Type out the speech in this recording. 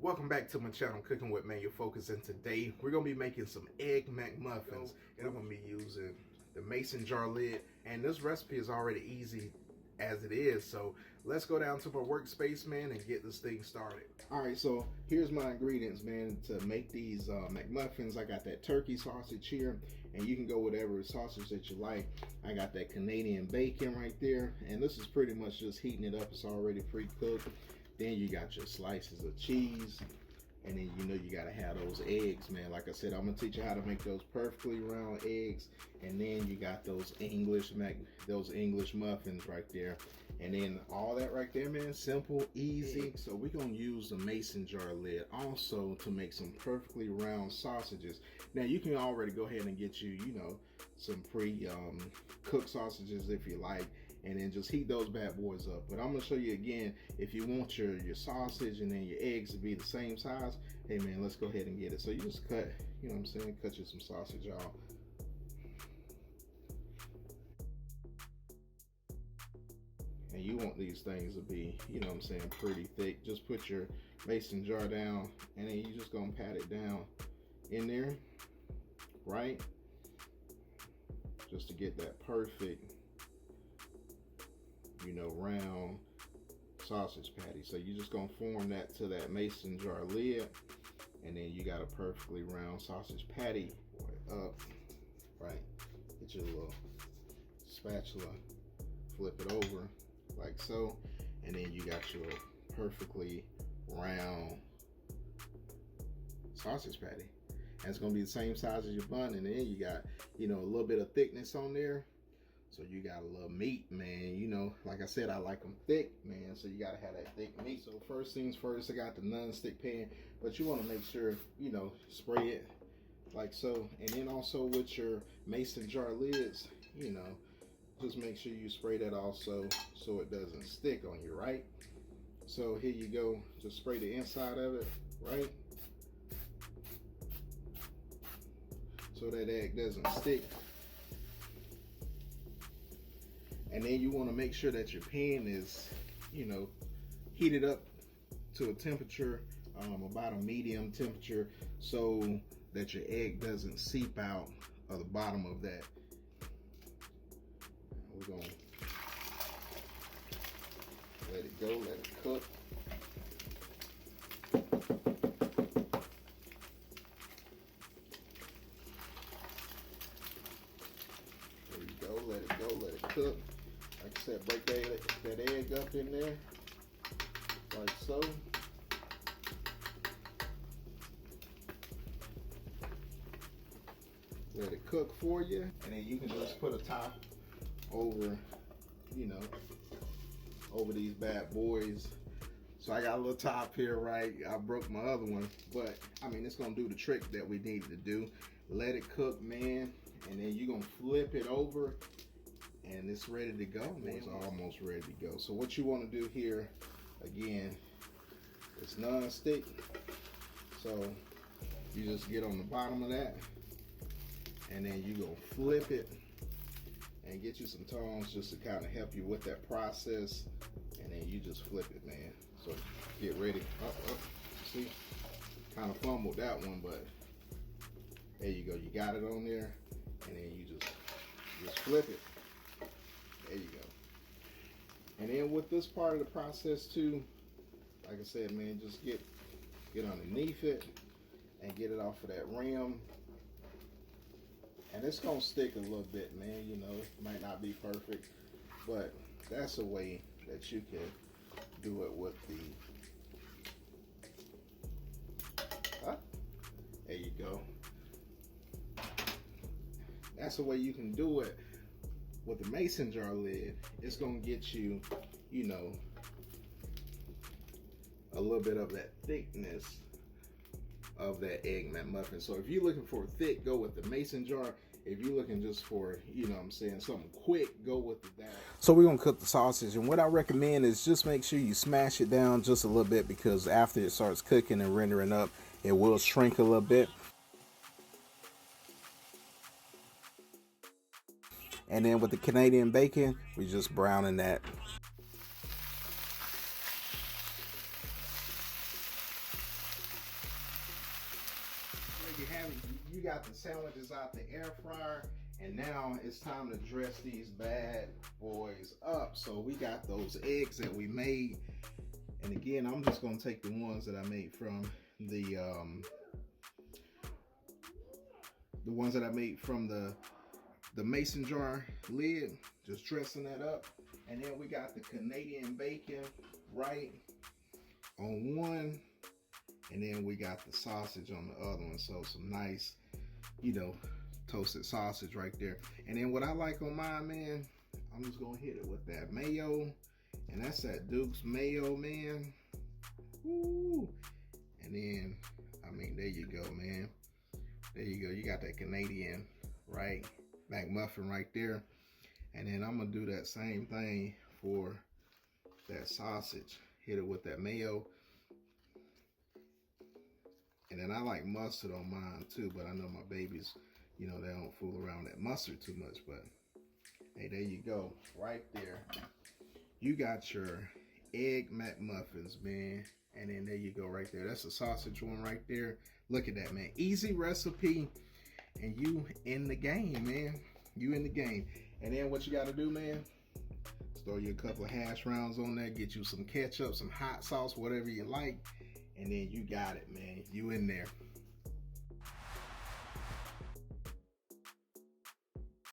Welcome back to my channel, Cooking with Manual Focus, and today we're going to be making some egg McMuffins, and I'm going to be using the mason jar lid, and this recipe is already easy as it is, so let's go down to my workspace, man, and get this thing started. Alright, so here's my ingredients, man, to make these McMuffins. I got that turkey sausage here, and you can go whatever sausage that you like. I got that Canadian bacon right there, and this is pretty much just heating it up. It's already pre-cooked. Then you got your slices of cheese, and then you gotta have those eggs, man. Like I said, I'm gonna teach you how to make those perfectly round eggs, and then you got those English muffins right there, and then all that right there, man. Simple, easy. So we're gonna use the mason jar lid also to make some perfectly round sausages. Now you can already go ahead and get you, some pre-cooked sausages if you like, and then just heat those bad boys up. But I'm gonna show you again, if you want your sausage and then your eggs to be the same size, hey man, let's go ahead and get it. So you just cut, cut you some sausage off. And you want these things to be, pretty thick. Just put your mason jar down, and then you're just gonna pat it down in there, right? Just to get that perfect, round sausage patty. So you're just gonna form that to that mason jar lid, and then you got a perfectly round sausage patty up, right? Get your little spatula, flip it over like so, and then you got your perfectly round sausage patty. And it's gonna be the same size as your bun, and then you got, a little bit of thickness on there. So you got a little meat, man. Like I said, I like them thick, man. So you gotta have that thick meat. So first things first, I got the non-stick pan, but you wanna make sure, spray it like so. And then also with your mason jar lids, just make sure you spray that also so it doesn't stick on you, right? So here you go, just spray the inside of it, right? So that egg doesn't stick. And then you want to make sure that your pan is, heated up to a temperature, about a medium temperature, so that your egg doesn't seep out of the bottom of that. We're going to let it go, let it cook. There you go, let it go, let it cook. Like I said, break that egg up in there, like so. Let it cook for you, and then you can just put a top over, over these bad boys. So I got a little top here, right? I broke my other one, but it's gonna do the trick that we needed to do. Let it cook, man, and then you're gonna flip it over, and it's ready to go, man. It's almost ready to go. So what you want to do here, again, it's non-stick. So you just get on the bottom of that, and then you go flip it and get you some tongs just to kind of help you with that process. And then you just flip it, man. So get ready. See, kind of fumbled that one, but there you go. You got it on there, and then you just flip it. There you go. And then with this part of the process too, like I said, man, just get underneath it and get it off of that rim. And it's gonna stick a little bit, man. It might not be perfect, but that's a way that you can do it with the. There you go. That's the way you can do it. With the mason jar lid, it's gonna get you, a little bit of that thickness of that egg McMuffin. So if you're looking for thick, go with the mason jar. If you're looking just for, something quick, go with that. So we're gonna cook the sausage, and what I recommend is just make sure you smash it down just a little bit, because after it starts cooking and rendering up, it will shrink a little bit. And then with the Canadian bacon, we're just browning that. you got the sandwiches out the air fryer, and now it's time to dress these bad boys up. So we got those eggs that we made, and again, I'm just gonna take the ones that I made from the ones that I made from the mason jar lid, just dressing that up. And then we got the Canadian bacon right on one, and then we got the sausage on the other one. So some nice, you know, toasted sausage right there. And then what I like on mine, man, I'm just gonna hit it with that mayo, and that's that Duke's mayo, man. Woo! And then, I mean, there you go, man. There you go. You got that Canadian, right, McMuffin right there. And then I'm gonna do that same thing for that sausage. Hit it with that mayo. And then I like mustard on mine too, but I know my babies, you know, they don't fool around with that mustard too much. But hey, there you go, right there. You got your egg McMuffins, man. And then there you go right there. That's the sausage one right there. Look at that, man. Easy recipe, and you in the game, man. You in the game. And then what you got to do, man, throw you a couple of hash browns on there, get you some ketchup, some hot sauce, whatever you like, and then you got it, man. You in there.